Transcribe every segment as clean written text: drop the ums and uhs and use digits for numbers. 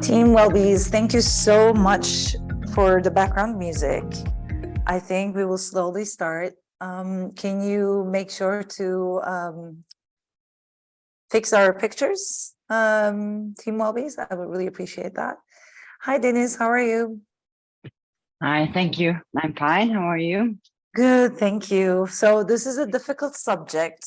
Team Wellbees, thank you so much for the background music. I think we will slowly start. Can you make sure to fix our pictures, Team Wellbees? I would really appreciate that. Hi, Dennis, how are you? Hi, thank you. I'm fine. How are you? Good, thank you. So this is a difficult subject,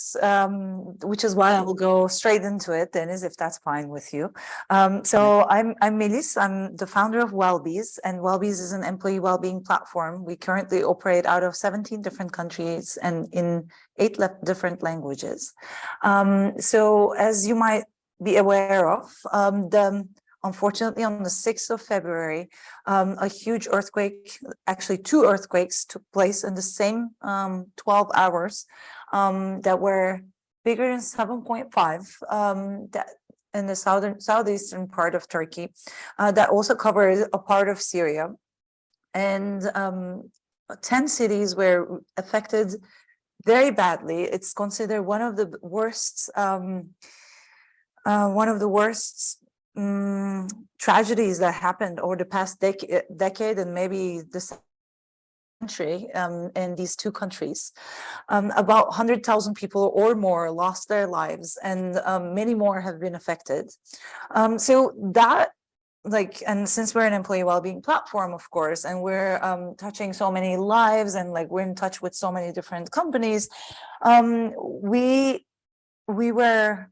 which is why I will go straight into it, Dennis, if that's fine with you. I'm Melis. I'm the founder of Wellbees, and Wellbees is an employee well-being platform. We currently operate out of 17 different countries and in 8 different languages. So as you might be aware of, unfortunately, on the 6th of February, a huge earthquake, actually 2 earthquakes took place in the same 12 hours that were bigger than 7.5 that in the southeastern part of Turkey, that also covered a part of Syria. And 10 cities were affected very badly. It's considered one of the worst tragedies that happened over the past decade and maybe the century in these 2 countries. About 100,000 people or more lost their lives, and many more have been affected. So that, and since we're an employee well-being platform, of course, and we're touching so many lives, and we're in touch with so many different companies, we were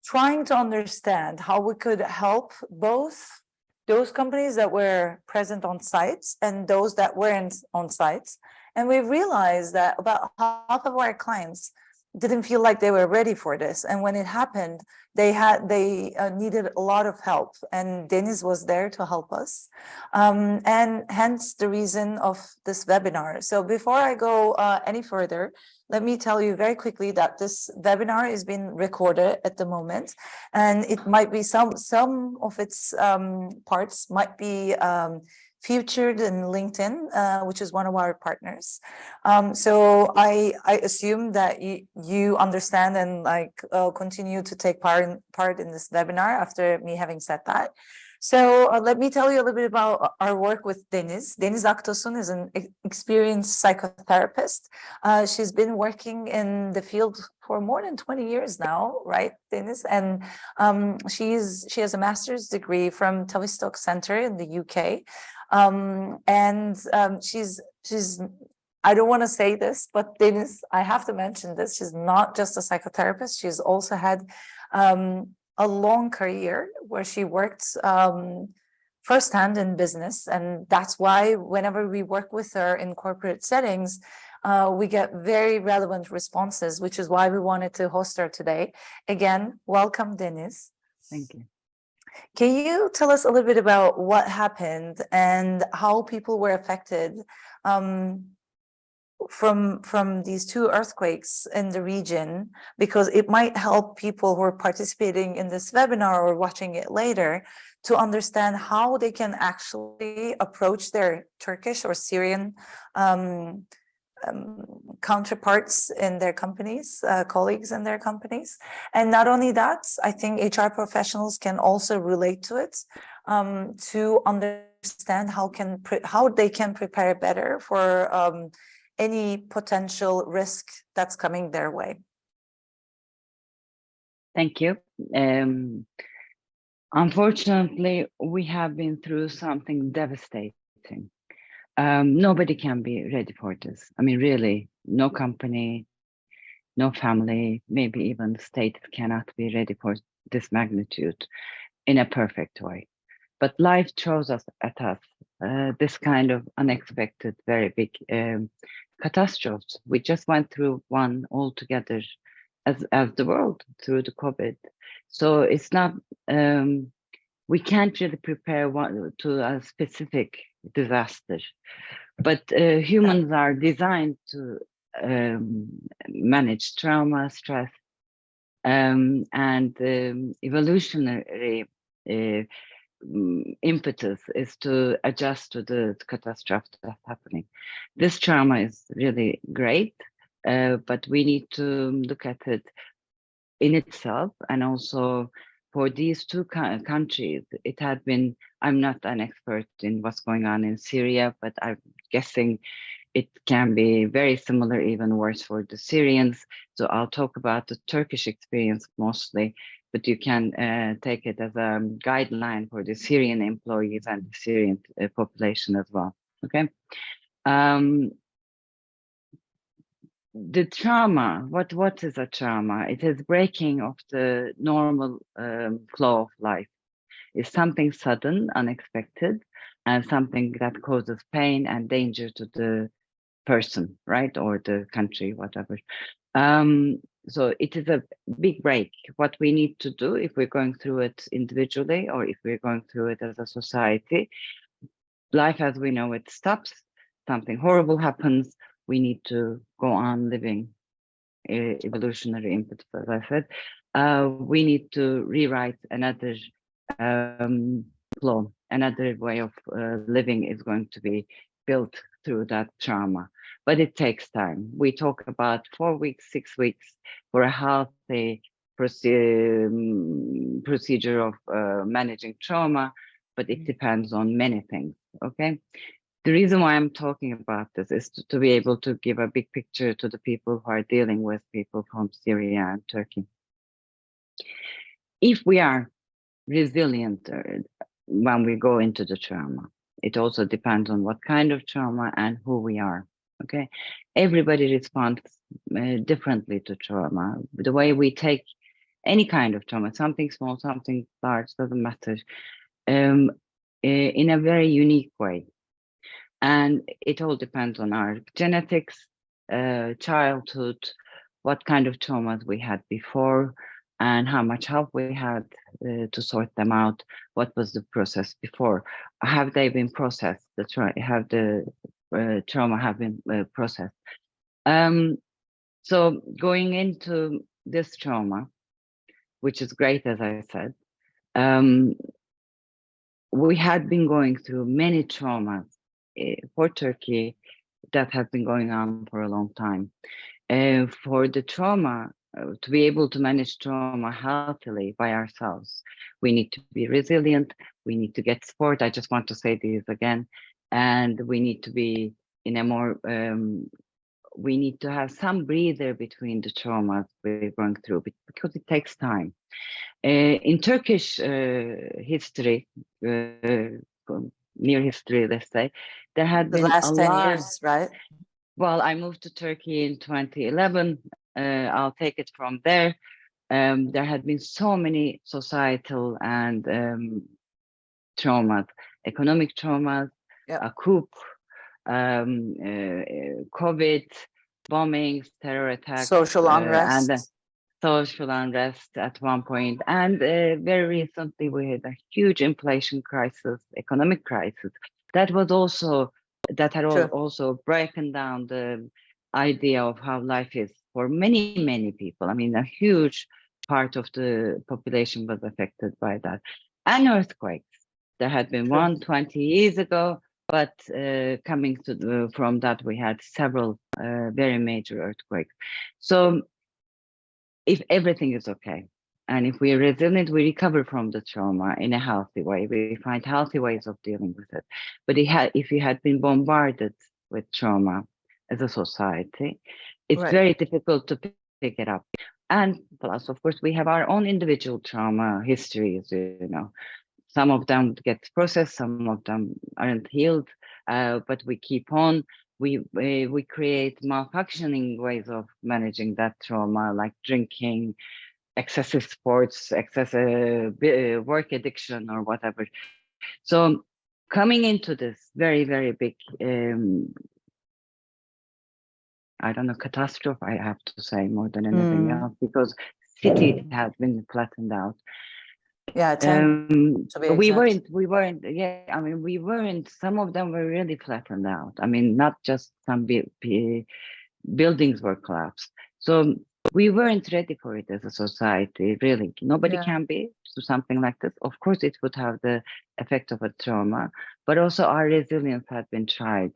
trying to understand how we could help both those companies that were present on sites and those that weren't on sites. And we realized that about half of our clients didn't feel like they were ready for this. And when it happened, they needed a lot of help, and Dennis was there to help us. And hence the reason of this webinar. So before I go any further, let me tell you very quickly that this webinar is being recorded at the moment, and it might be some of its parts might be featured in LinkedIn, which is one of our partners. So I assume that you understand and continue to take part in this webinar after me having said that. So let me tell you a little bit about our work with Deniz. Deniz Aktosun is an experienced psychotherapist. She's been working in the field for more than 20 years now, right, Deniz? And she has a master's degree from Tavistock Center in the UK. She's I don't want to say this, but Deniz, I have to mention this. She's not just a psychotherapist. She's also had a long career where she worked firsthand in business. And that's why whenever we work with her in corporate settings, we get very relevant responses, which is why we wanted to host her today. Again, welcome, Deniz. Thank you. Can you tell us a little bit about what happened and how people were affected from these 2 earthquakes in the region, because it might help people who are participating in this webinar or watching it later to understand how they can actually approach their Turkish or Syrian counterparts in their companies, colleagues in their companies. And not only that, I think HR professionals can also relate to it to understand how they can prepare better for any potential risk that's coming their way. Thank you. Unfortunately, we have been through something devastating. Nobody can be ready for this. I mean, really, no company, no family, maybe even the state cannot be ready for this magnitude in a perfect way. But life throws us at us this kind of unexpected, very big catastrophes. We just went through one altogether as the world through the COVID. So it's not, we can't really prepare to a specific disaster, but humans are designed to manage trauma, stress, and evolutionary impetus is to adjust to the catastrophe that's happening. This trauma is really great, but we need to look at it in itself and also for these two countries, it had been, I'm not an expert in what's going on in Syria, but I'm guessing it can be very similar, even worse for the Syrians. So I'll talk about the Turkish experience mostly, but you can take it as a guideline for the Syrian employees and the Syrian population as well, okay? The trauma, what is a trauma? It is breaking of the normal flow of life. It's something sudden, unexpected, and something that causes pain and danger to the person, right? Or the country, whatever. So it is a big break. What we need to do if we're going through it individually or if we're going through it as a society, life as we know it stops, something horrible happens, we need to go on living, evolutionary input, as I said. We need to rewrite another flow, another way of living is going to be built through that trauma. But it takes time. We talk about 4 weeks, 6 weeks for a healthy procedure of managing trauma, but it depends on many things, okay? The reason why I'm talking about this is to be able to give a big picture to the people who are dealing with people from Syria and Turkey. If we are resilient when we go into the trauma, it also depends on what kind of trauma and who we are, okay? Everybody responds differently to trauma. The way we take any kind of trauma, something small, something large, doesn't matter, in a very unique way. And it all depends on our genetics, childhood, what kind of traumas we had before, and how much help we had to sort them out. What was the process before? Have they been processed? Have the trauma have been processed? So going into this trauma, which is great, as I said, we had been going through many traumas for Turkey that have been going on for a long time. For the trauma, to be able to manage trauma healthily by ourselves, we need to be resilient, we need to get support. I just want to say this again, and we need to be in a more, we need to have some breather between the traumas we're going through because it takes time. In Turkish history, near history, let's say, there had The been a last 10 lot. years, right? Well, I moved to Turkey in 2011. I'll take it from there. There had been so many societal and traumas, economic traumas, Yep. a coup, COVID, bombings, terror attacks, Social unrest. and social unrest at one point. And very recently, we had a huge inflation crisis, economic crisis. That was also, that had True. also broken down the idea of how life is for many, many people. I mean, a huge part of the population was affected by that. And earthquakes. There had been True. one 20 years ago, but coming to from that, we had several very major earthquakes. So if everything is okay, and if we are resilient, we recover from the trauma in a healthy way. We find healthy ways of dealing with it. But if you had been bombarded with trauma as a society, it's Right. very difficult to pick it up. And plus, of course, we have our own individual trauma histories, you know. Some of them get processed, some of them aren't healed, but we keep on. We create malfunctioning ways of managing that trauma, like drinking, excessive sports, excessive work addiction, or whatever. So coming into this very, very big, I don't know, catastrophe, I have to say more than anything else, because city has been flattened out. Yeah, 10 to be we exact. weren't, yeah, I mean, we weren't, some of them were really flattened out. I mean, not just some buildings were collapsed. So we weren't ready for it as a society, really. Nobody Yeah. can be to something like this. Of course, it would have the effect of a trauma, but also our resilience had been tried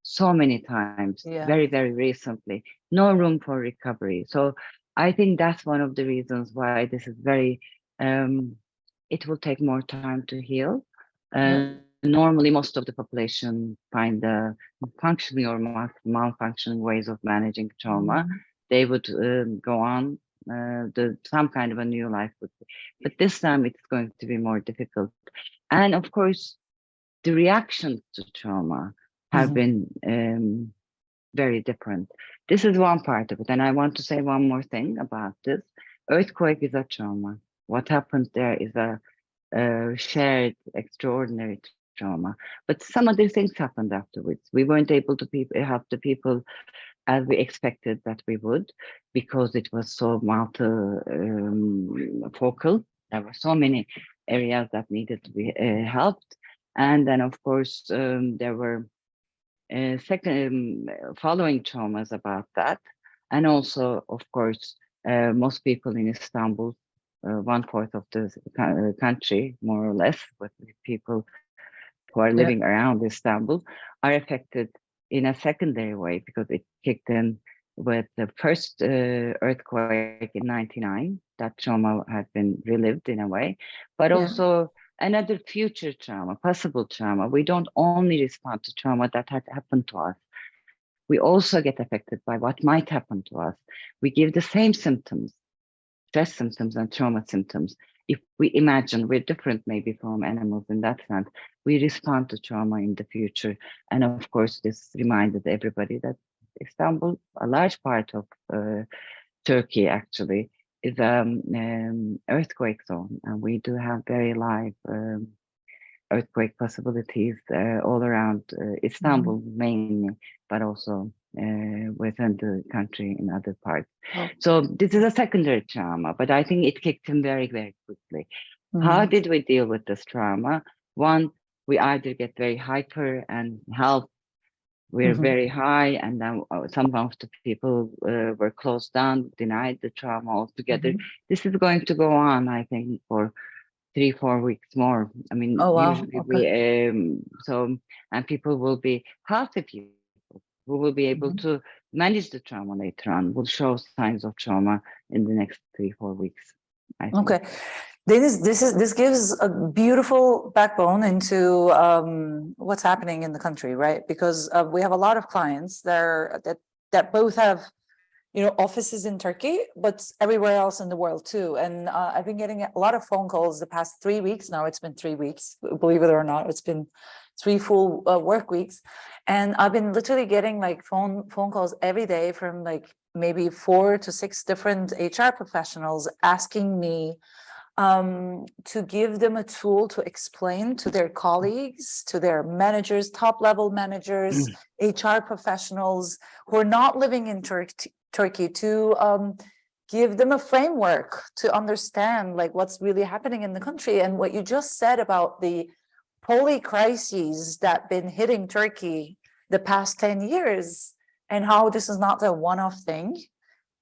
so many times, Yeah. very, very recently. No room for recovery. So I think that's one of the reasons why this is very it will take more time to heal. Yeah. Normally, most of the population find the functioning or malfunctioning ways of managing trauma. Mhm. They would go on some kind of a new life. But this time it's going to be more difficult. And of course, the reactions to trauma have Mhm. been very different. This is one part of it. And I want to say one more thing about this. Earthquake is a trauma. What happened there is a shared extraordinary trauma. But some other things happened afterwards. We weren't able to help the people as we expected that we would, because it was so multi-focal. There were so many areas that needed to be helped. And then, of course, there were second following traumas about that. And also, of course, most people in Istanbul, 1/4 of the country, more or less, with people who are Yeah. living around Istanbul, are affected in a secondary way because it kicked in with the first earthquake in '99. That trauma had been relived in a way, but Yeah. also another future trauma, possible trauma. We don't only respond to trauma that had happened to us. We also get affected by what might happen to us. We give the same symptoms, stress symptoms and trauma symptoms. If we imagine we're different maybe from animals in that sense, we respond to trauma in the future. And of course, this reminded everybody that Istanbul, a large part of Turkey actually, is earthquake zone. And we do have very live earthquake possibilities all around Mhm. Istanbul mainly, but also within the country in other parts. Oh. So this is a secondary trauma, but I think it kicked in very, very quickly. How Mhm. did we deal with this trauma? One, we either get very hyper and help, we're Mhm. very high, and then some of the people were closed down, denied the trauma altogether. Mhm. This is going to go on, I think, for 3-4 weeks more. I mean, Oh wow. usually Okay. and people will be healthy people who will be able Mhm. to manage the trauma later on, will show signs of trauma in the next 3-4 weeks, I think. Okay. This gives a beautiful backbone into what's happening in the country, right? Because we have a lot of clients that both have, you know, offices in Turkey, but everywhere else in the world too. And I've been getting a lot of phone calls the past 3 weeks now. It's been 3 weeks, believe it or not. It's been 3 full work weeks, and I've been literally getting like phone calls every day from like maybe 4 to 6 different HR professionals asking me to give them a tool to explain to their colleagues, to their managers, top level managers, HR professionals who are not living in Turkey, to give them a framework to understand like what's really happening in the country. And what you just said about the poly crises that been hitting Turkey the past 10 years, and how this is not a one-off thing,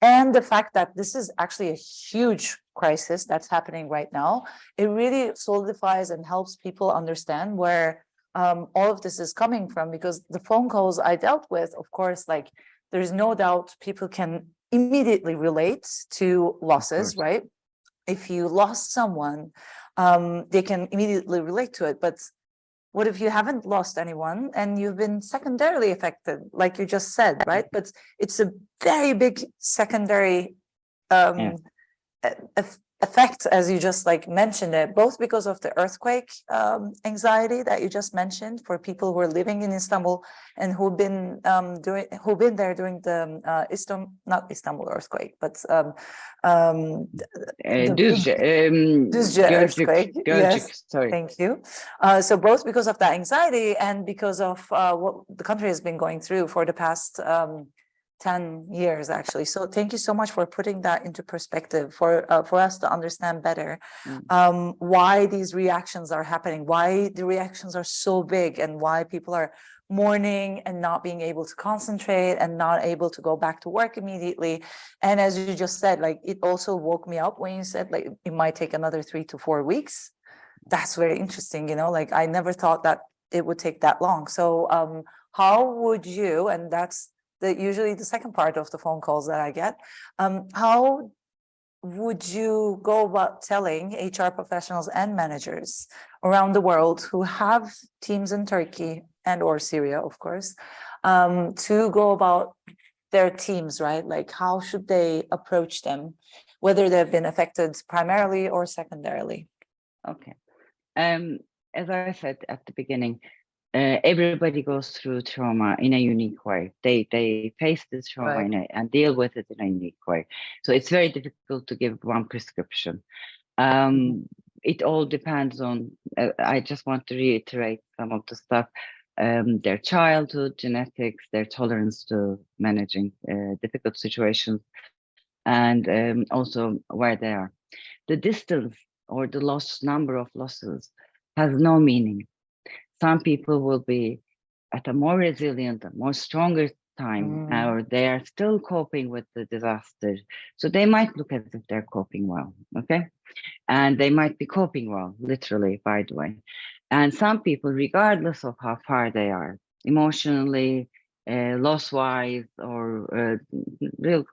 and the fact that this is actually a huge crisis that's happening right now, it really solidifies and helps people understand where all of this is coming from. Because the phone calls I dealt with, of course, like there's no doubt people can immediately relate to Of losses, course. right? If you lost someone, they can immediately relate to it. But what if you haven't lost anyone and you've been secondarily affected, like you just said, right? But it's a very big secondary Yeah. um, effect, as you just like mentioned it, both because of the earthquake anxiety that you just mentioned for people who are living in Istanbul and who've been there during the not Istanbul earthquake, but the big Düzce, Düzce earthquake. Yes, Gölcük, sorry. thank you. So both because of that anxiety and because of what the country has been going through for the past 10 years, actually. So thank you so much for putting that into perspective for us to understand better Mm. why these reactions are happening, why the reactions are so big, and why people are mourning and not being able to concentrate and not able to go back to work immediately. And as you just said, like it also woke me up when you said like it might take another 3 to 4 weeks. That's very interesting, you know, like I never thought that it would take that long. So how would you, and that's usually the second part of the phone calls that I get, how would you go about telling HR professionals and managers around the world who have teams in Turkey and or Syria, of course, to go about their teams, right? Like, how should they approach them, whether they've been affected primarily or secondarily? Okay. As I said at the beginning, everybody goes through trauma in a unique way. They face this trauma Right. and deal with it in a unique way. So it's very difficult to give one prescription. It all depends on, I just want to reiterate some of the stuff, their childhood, genetics, their tolerance to managing difficult situations, and also where they are. The distance or the number of losses has no meaning. Some people will be at a more resilient, more stronger time, or they are still coping with the disaster. So they might look as if they're coping well, okay? And they might be coping well, literally, by the way. And some people, regardless of how far they are, emotionally, loss-wise, or real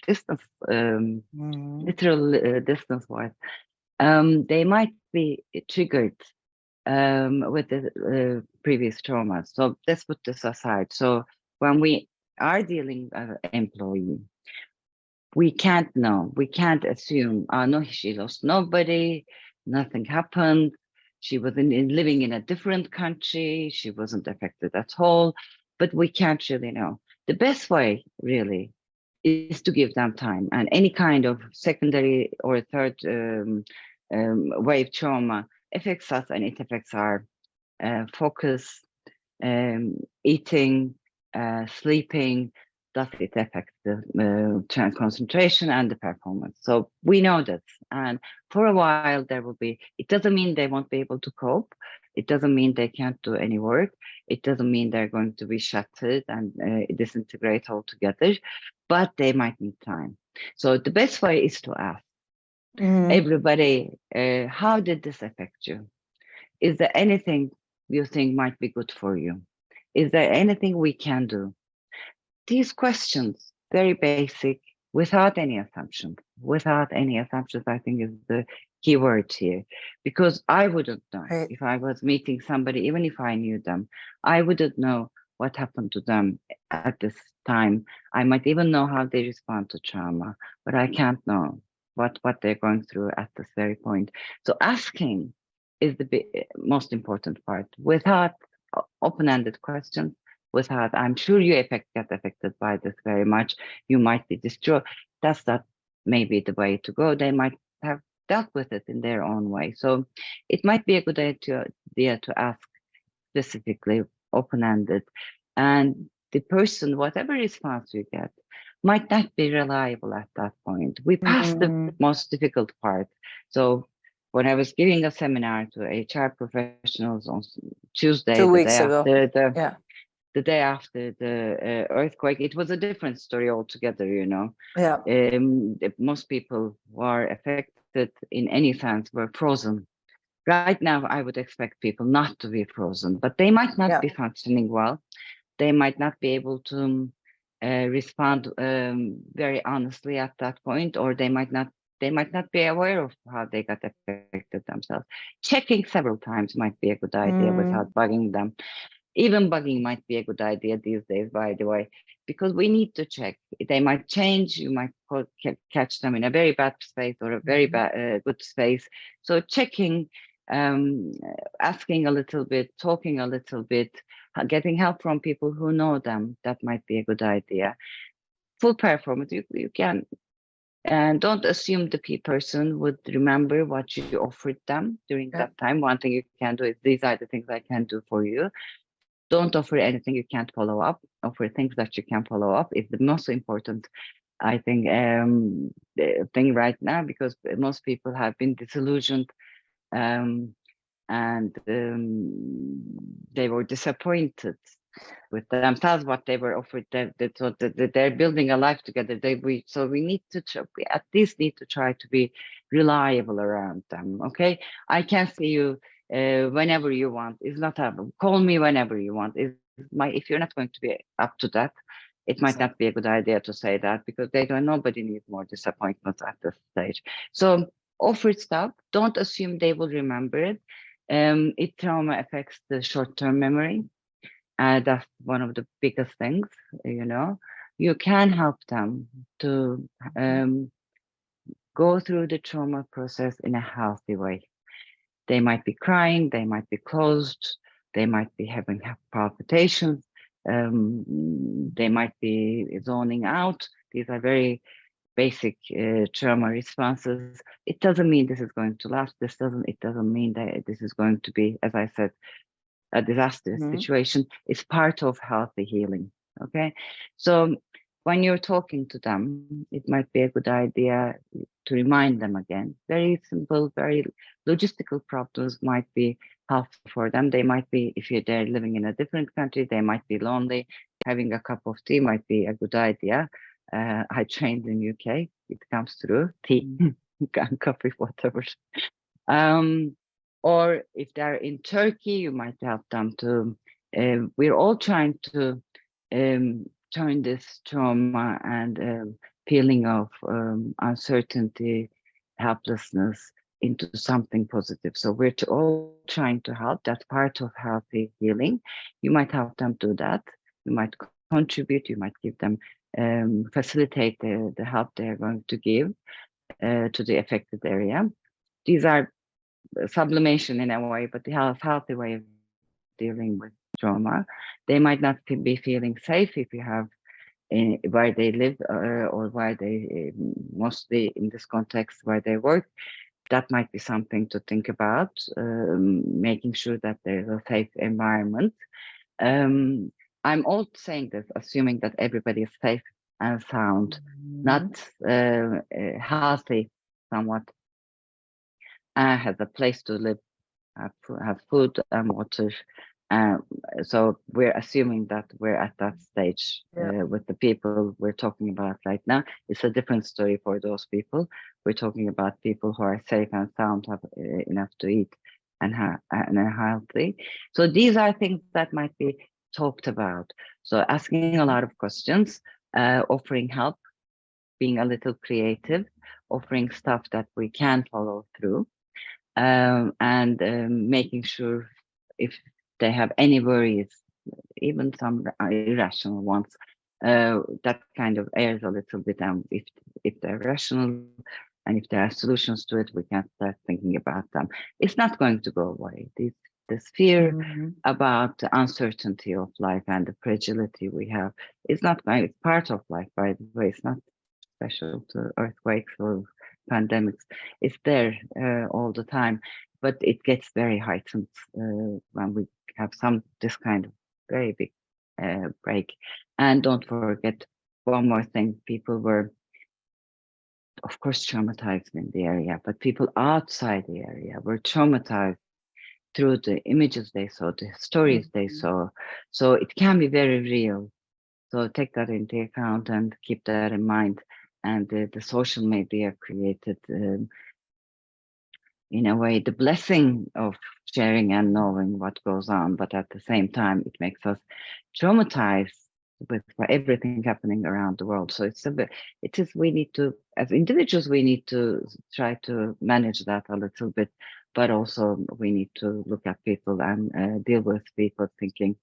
distance, literal distance-wise, they might be triggered with the previous trauma. So let's put this aside. So when we are dealing with an employee, we can't know, we can't assume, no, she lost nobody, nothing happened, she was living in a different country, she wasn't affected at all, but we can't really know. The best way, really, is to give them time, and any kind of secondary or third wave trauma affects us, and it affects our focus, eating, sleeping. Does it affect the concentration and the performance? So we know that, and for a while there will be, it doesn't mean they won't be able to cope, it doesn't mean they can't do any work, it doesn't mean they're going to be shattered and disintegrate altogether, but they might need time. So the best way is to ask everybody, how did this affect you? Is there anything you think might be good for you? Is there anything we can do? These questions, very basic, without any assumptions. Without any assumptions, I think is the key word here. Because I wouldn't know Right. if I was meeting somebody, even if I knew them, I wouldn't know what happened to them at this time. I might even know how they respond to trauma, but I can't know what they're going through at this very point. So asking is the most important part. Without open-ended questions, without, I'm sure you get affected by this very much, you might be destroyed. That's not maybe the way to go. They might have dealt with it in their own way. So it might be a good idea to ask specifically, open-ended. And the person, whatever response you get, might not be reliable at that point. We passed the most difficult part. So when I was giving a seminar to HR professionals on Tuesday, 2 weeks ago. the day after the earthquake, it was a different story altogether, you know. Yeah. Most people who are affected in any sense were frozen. Right now, I would expect people not to be frozen, but they might not be functioning well. They might not be able to respond very honestly at that point, or they might not be aware of how they got affected themselves. Checking several times might be a good idea without bugging them. Even bugging might be a good idea these days, by the way, because we need to check. They might change. You might catch them in a very bad space or a very bad, good space. So checking, asking a little bit, talking a little bit, getting help from people who know them, that might be a good idea. Full performance, you can. And don't assume the person would remember what you offered them during that time. One thing you can do is, these are the things I can do for you. Don't offer anything you can't follow up. Offer things that you can follow up is the most important, I think, thing right now, because most people have been disillusioned and they were disappointed with themselves, what they were offered. They're building a life together. So we need to at least need to try to be reliable around them. Okay, I can see you whenever you want. It's not a call me whenever you want. If you're not going to be up to that, It might not be a good idea to say that because nobody needs more disappointments at this stage. So offer stuff. Don't assume they will remember it. Trauma affects the short-term memory. That's one of the biggest things, you know. You can help them to go through the trauma process in a healthy way. They might be crying, they might be closed, they might be having palpitations, they might be zoning out. These are very basic trauma responses. It doesn't mean this is going to last. It doesn't mean that this is going to be, as I said, a disastrous situation. It's part of healthy healing. Okay, so when you're talking to them, it might be a good idea to remind them again. Very simple, very logistical problems might be helpful for them. They might be, if they're living in a different country, they might be lonely. Having a cup of tea might be a good idea. I trained in UK. It comes through tea, and coffee, whatever. Or if they're in Turkey, you might help them to. We're all trying to turn this trauma and feeling of uncertainty, helplessness into something positive. So we're all trying to help. That's part of healthy healing. You might help them do that. You might contribute. You might give them, facilitate the help they're going to give to the affected area. These are sublimation in a way, but the healthy way of dealing with trauma. They might not be feeling safe if you have where they live or where they mostly in this context where they work. That might be something to think about, making sure that there's a safe environment. I'm all saying this, assuming that everybody is safe and sound, not healthy somewhat, has a place to live, have food and water. So we're assuming that we're at that stage with the people we're talking about right now. It's a different story for those people. We're talking about people who are safe and sound, have enough to eat and are healthy. So these are things that might be talked about. So asking a lot of questions, offering help, being a little creative, offering stuff that we can follow through. And making sure if they have any worries, even some irrational ones, that kind of airs a little bit. And if they're rational and if there are solutions to it, we can start thinking about them. It's not going to go away. This fear about the uncertainty of life and the fragility we have is not going. It's part of life, by the way. It's not special to earthquakes or pandemics. It's there all the time, but it gets very heightened when we have this kind of very big break. And don't forget one more thing: people were, of course, traumatized in the area, but people outside the area were traumatized through the images they saw, the stories they saw. So it can be very real. So take that into account and keep that in mind. And the social media created, in a way, the blessing of sharing and knowing what goes on, but at the same time, it makes us traumatized with everything happening around the world. So we need to, as individuals, we need to try to manage that a little bit, but also we need to look at people and deal with people, thinking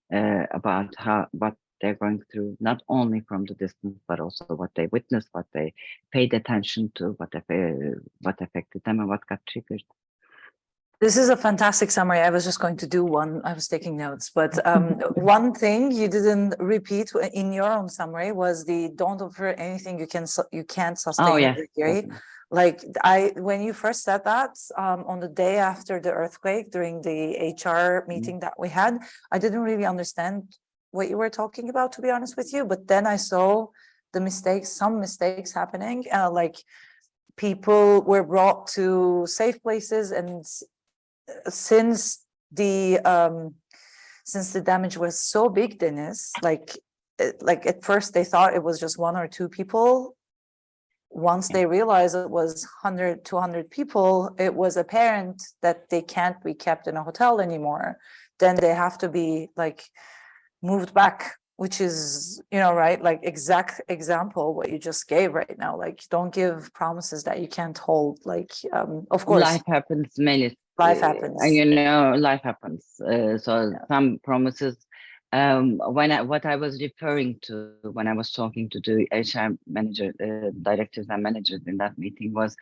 about what they're going through, not only from the distance, but also what they witnessed, what they paid attention to, what affected them, and what got triggered. This is a fantastic summary. I was just going to do one. I was taking notes, but one thing you didn't repeat in your own summary was the don't offer anything you can't sustain. Oh, yes. Right? Like when you first said that on the day after the earthquake during the HR meeting that we had, I didn't really understand what you were talking about, to be honest with you. But then I saw some mistakes happening, like people were brought to safe places, and since the damage was so big, Dennis, like at first they thought it was just 1 or 2 people. Once they realized it was 100, 200 people, it was apparent that they can't be kept in a hotel anymore. Then they have to be like moved back which is, you know, right, like exact example what you just gave right now. Like, don't give promises that you can't hold. Like, of course, Life happens many, life happens. you know, life happens. So Yeah. some promises, what I was referring to when I was talking to the HR manager, directors and managers in that meeting was,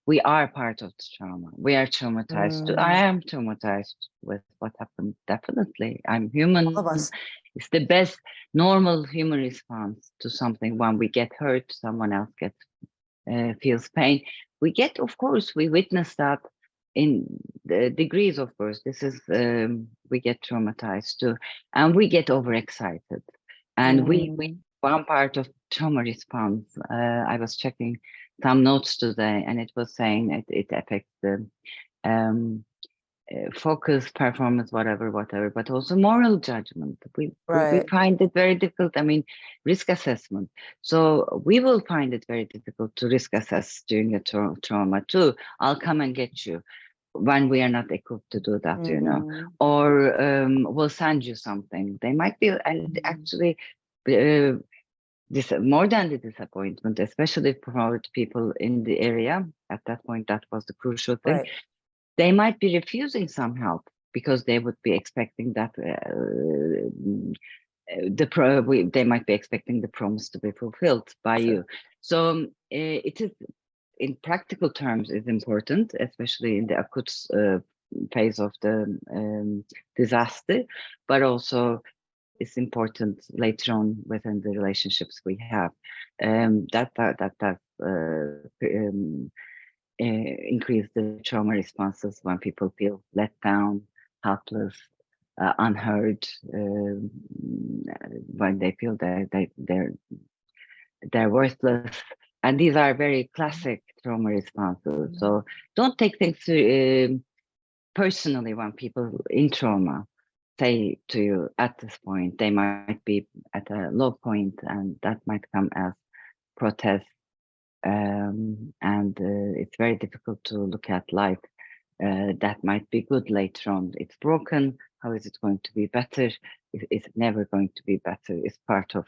we are part of the trauma. We are traumatized. I am traumatized with what happened. Definitely. I'm human. All of us. It's the best normal human response to something. When we get hurt, someone else gets feels pain. We get, of course, we witness that in the degrees, of course. This is, we get traumatized too, and we get overexcited. And we one part of trauma response, I was checking some notes today, and it was saying it affects the um, focus, performance, whatever, but also moral judgment. We Right. find it very difficult. I mean, risk assessment. So we will find it very difficult to risk assess during a trauma too. I'll come and get you when we are not equipped to do that, you know, or we'll send you something. They might be, and actually, this more than the disappointment, especially for people in the area at that point, that was the crucial thing. Right. They might be refusing some help because they would be expecting that they might be expecting the promise to be fulfilled by you. So it is, in practical terms, is important, especially in the acute phase of the disaster, but also it's important later on within the relationships we have. Increase the trauma responses when people feel let down, helpless, unheard, when they feel they're worthless, and these are very classic trauma responses. So don't take things personally when people in trauma say to you at this point. They might be at a low point, and that might come as protest. And it's very difficult to look at life that might be good later on. It's broken. How is it going to be better? It's never going to be better. It's part of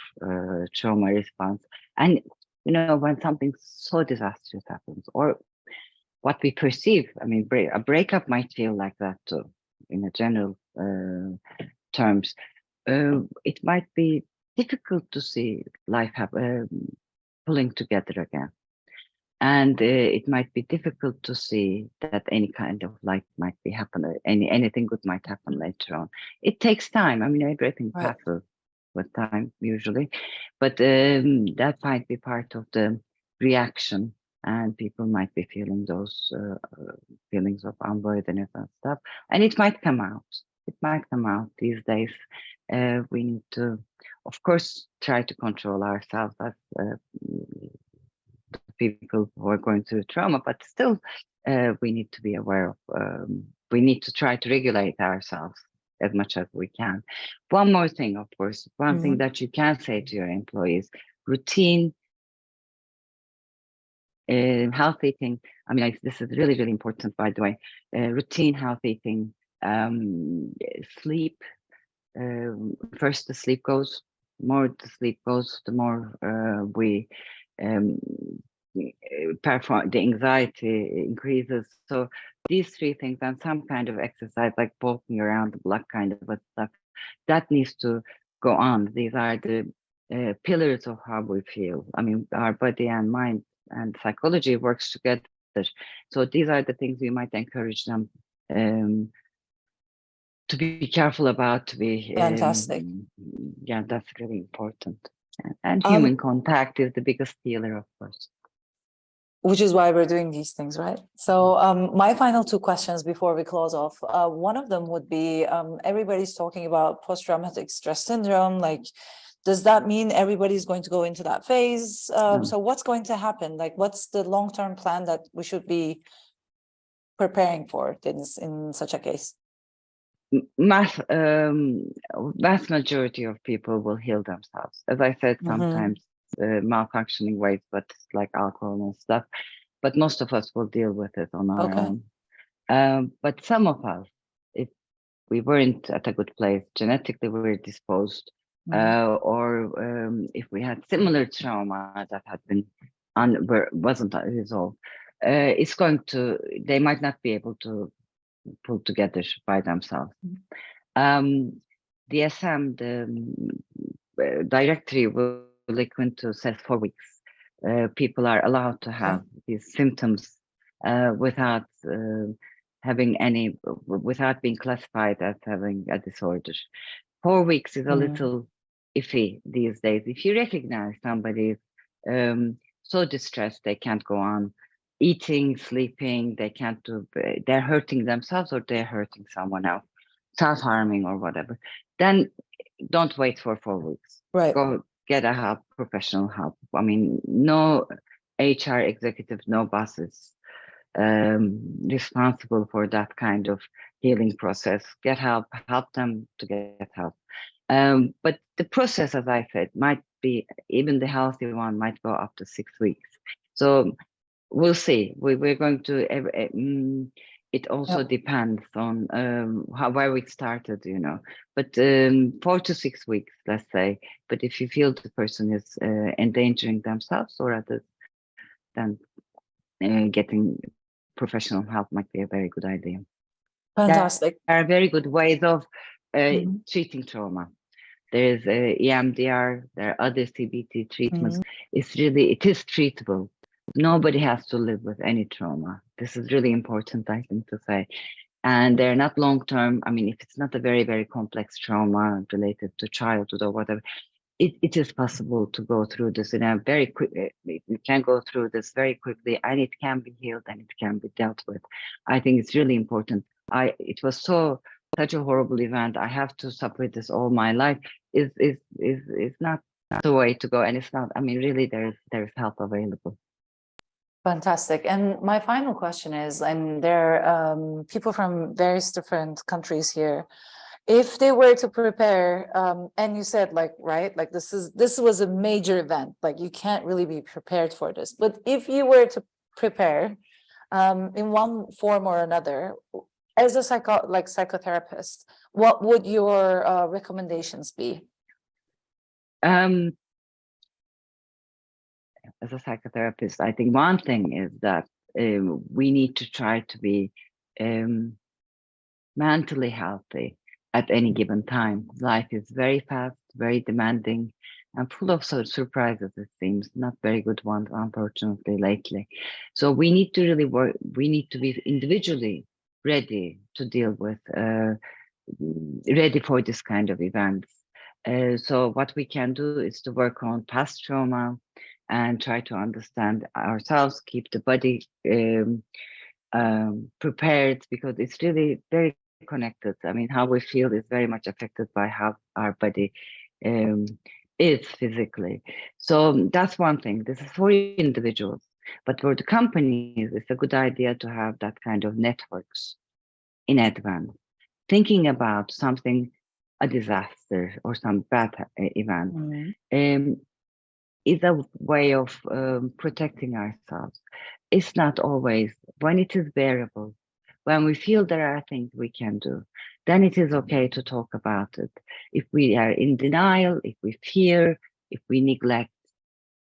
trauma response. And, you know, when something so disastrous happens, or what we perceive, I mean, a breakup might feel like that too, in a general terms. It might be difficult to see life pulling together again. And it might be difficult to see that any kind of life might be happening, anything good might happen later on. It takes time. I mean, everything passes with time usually, but that might be part of the reaction, and people might be feeling those feelings of unworthiness and stuff, and it might come out. It might come out these days. We need to, of course, try to control ourselves as people who are going through trauma, but still we need to be aware of, we need to try to regulate ourselves as much as we can. One more thing, of course, one thing that you can say to your employees: routine, health eating. I mean, this is really, really important, by the way. Routine, health eating, sleep. First the sleep goes, more the sleep goes, the more we perform, the anxiety increases. So these three things, and some kind of exercise like walking around the block kind of stuff, that needs to go on. These are the pillars of how we feel. I mean, our body and mind and psychology works together. So these are the things we might encourage them to be careful about, to be Fantastic. Yeah, that's really important. And human contact is the biggest healer, of course. Which is why we're doing these things, right? So my final two questions before we close off. One of them would be, everybody's talking about post-traumatic stress syndrome. Like, does that mean everybody's going to go into that phase? So what's going to happen? Like, what's the long-term plan that we should be preparing for in such a case? Vast majority of people will heal themselves. As I said, sometimes malfunctioning ways, but like alcohol and stuff. But most of us will deal with it on our own. But some of us, if we weren't at a good place, genetically we were disposed or if we had similar trauma that had been wasn't resolved, they might not be able to pull together by themselves. DSM, the directory will look into says 4 weeks. People are allowed to have these symptoms without without being classified as having a disorder. 4 weeks is a little iffy these days. If you recognize somebody is so distressed they can't go on eating, sleeping, they're hurting themselves or they're hurting someone else, self-harming or whatever, then don't wait for 4 weeks. Right. Go get professional help. I mean, no HR executive, no bosses responsible for that kind of healing process. Get help them to get help. But the process, as I said, might be, even the healthy one might go up to 6 weeks. So we'll see. We're going to, it also depends on where we started, but 4 to 6 weeks, let's say. But if you feel the person is endangering themselves or others, then getting professional help might be a very good idea. Fantastic. There are very good ways of treating trauma. There is EMDR, there are other CBT treatments. It is treatable. Nobody has to live with any trauma. This is really important, I think, to say. And they're not long-term. I mean, if it's not a very, very complex trauma related to childhood or whatever, it is possible to go through this in a very quick, you can go through this very quickly and it can be healed and it can be dealt with. I think it's really important. It was such a horrible event. I have to suffer with this all my life is not the way to go. And it's not, I mean, really there's help available. Fantastic. And my final question is, and there are people from various different countries here, if they were to prepare, and you said this was a major event, like you can't really be prepared for this, but if you were to prepare in one form or another, as a psychotherapist, what would your recommendations be? As a psychotherapist, I think one thing is that we need to try to be mentally healthy at any given time. Life is very fast, very demanding, and full of surprises, it seems, not very good ones, unfortunately, lately. So we need to really work, we need to be individually ready to deal with, ready for this kind of events. So what we can do is to work on past trauma and try to understand ourselves, keep the body prepared, because it's really very connected. I mean, how we feel is very much affected by how our body is physically. So that's one thing. This is for individuals, but for the companies, it's a good idea to have that kind of networks in advance, thinking about something, a disaster or some bad event, is a way of protecting ourselves. It's not always. When it is bearable, when we feel there are things we can do, then it is okay to talk about it. If we are in denial, if we fear, if we neglect,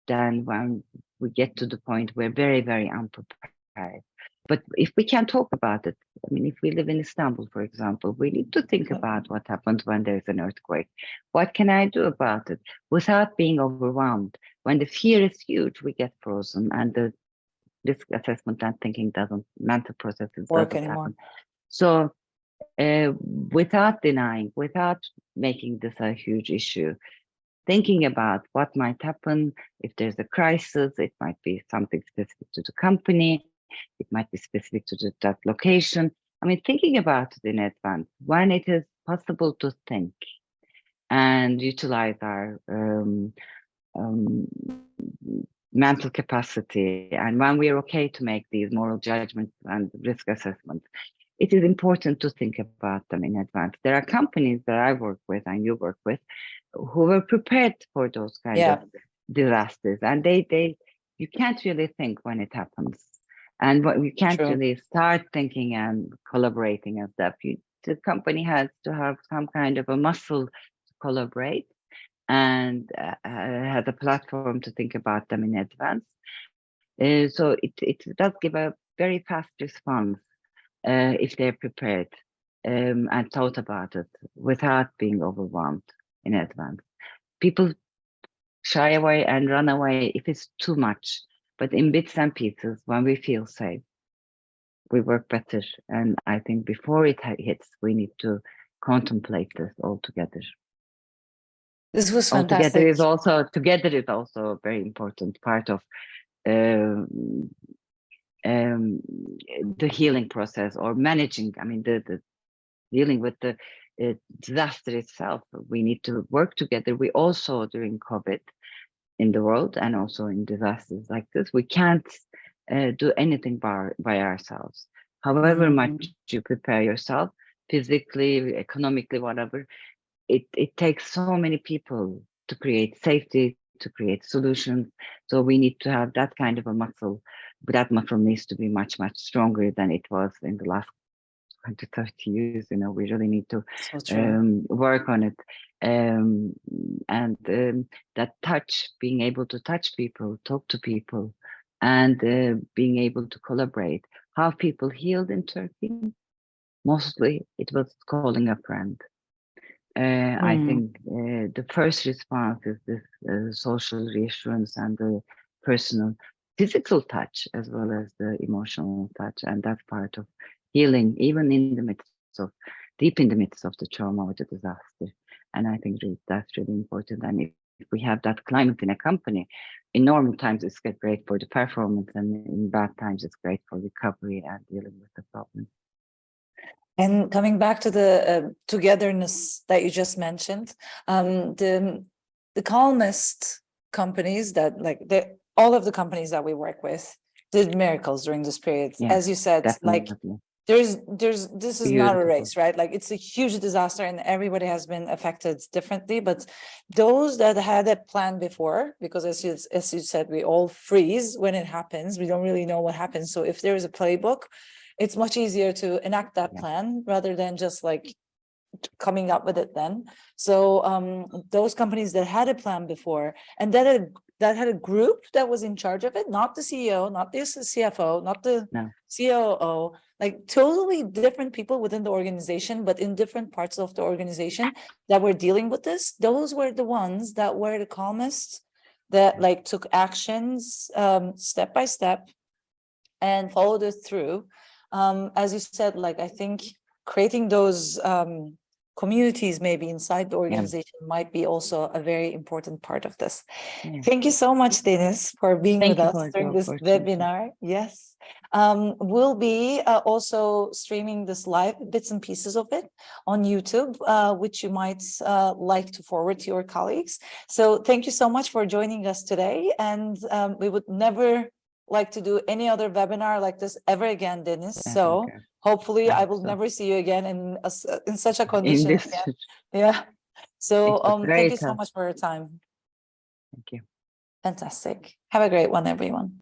then when we get to the point we're very, very unprepared. But if we can talk about it, I mean, if we live in Istanbul, for example, we need to think about what happens when there's an earthquake. What can I do about it without being overwhelmed? When the fear is huge, we get frozen and the risk assessment and thinking mental processes work anymore. Happen. So without denying, without making this a huge issue, thinking about what might happen if there's a crisis, it might be something specific to the company, it might be specific to that location. I mean, thinking about it in advance, when it is possible to think and utilize our mental capacity, and when we are okay to make these moral judgments and risk assessments, it is important to think about them in advance. There are companies that I work with and you work with who were prepared for those kind of disasters, and you can't really think when it happens, and you can't really start thinking and collaborating and stuff. The company has to have some kind of a muscle to collaborate, and had a platform to think about them in advance. So it does give a very fast response if they're prepared and thought about it without being overwhelmed in advance. People shy away and run away if it's too much, but in bits and pieces, when we feel safe, we work better. And I think before it hits, we need to contemplate this all together. This was Altogether fantastic. together is also a very important part of um, the healing process or managing. I mean, the dealing with the disaster itself. We need to work together. We also during COVID in the world and also in disasters like this, we can't do anything by ourselves. However Mhm. much you prepare yourself physically, economically, whatever, it takes so many people to create safety, to create solutions. So we need to have that kind of a muscle. But that muscle needs to be much, much stronger than it was in the last 20, 30 years. You know, we really need to So true. work on it. And that touch, being able to touch people, talk to people, and being able to collaborate. How people healed in Turkey, mostly it was calling a friend. I Mm. think the first response is this social reassurance and the personal, physical touch as well as the emotional touch, and that's part of healing, even in the midst of, deep in the midst of the trauma or the disaster. And I think that's really important. And if we have that climate in a company, in normal times it's great for the performance, and in bad times it's great for recovery and dealing with the problem. And coming back to the togetherness that you just mentioned, the calmest companies that all of the companies that we work with did miracles during this period. Yeah, As you said, like definitely. this is not a Beautiful. race, right? Like it's a huge disaster and everybody has been affected differently, but those that had a plan before, because as you said, we all freeze when it happens. We don't really know what happens. So if there is a playbook, it's much easier to enact that Yeah. plan rather than just like coming up with it then. So those companies that had a plan before and that had a group that was in charge of it, not the CEO, not the CFO, not the COO, like totally different people within the organization, but in different parts of the organization that were dealing with this. Those were the ones that were the calmest, that like took actions step by step and followed it through. As you said, like I think creating those communities maybe inside the organization might be also a very important part of this. Yeah. Thank you so much, Deniz, for being with us during this webinar. Yes. We'll be also streaming this live, bits and pieces of it on YouTube, which you might like to forward to your colleagues. So thank you so much for joining us today. And we would never like to do any other webinar like this ever again, Deniz. So hopefully I will never see you again in such a condition again. Yeah. So thank you so much for your time. Thank you. Fantastic. Have a great one, everyone.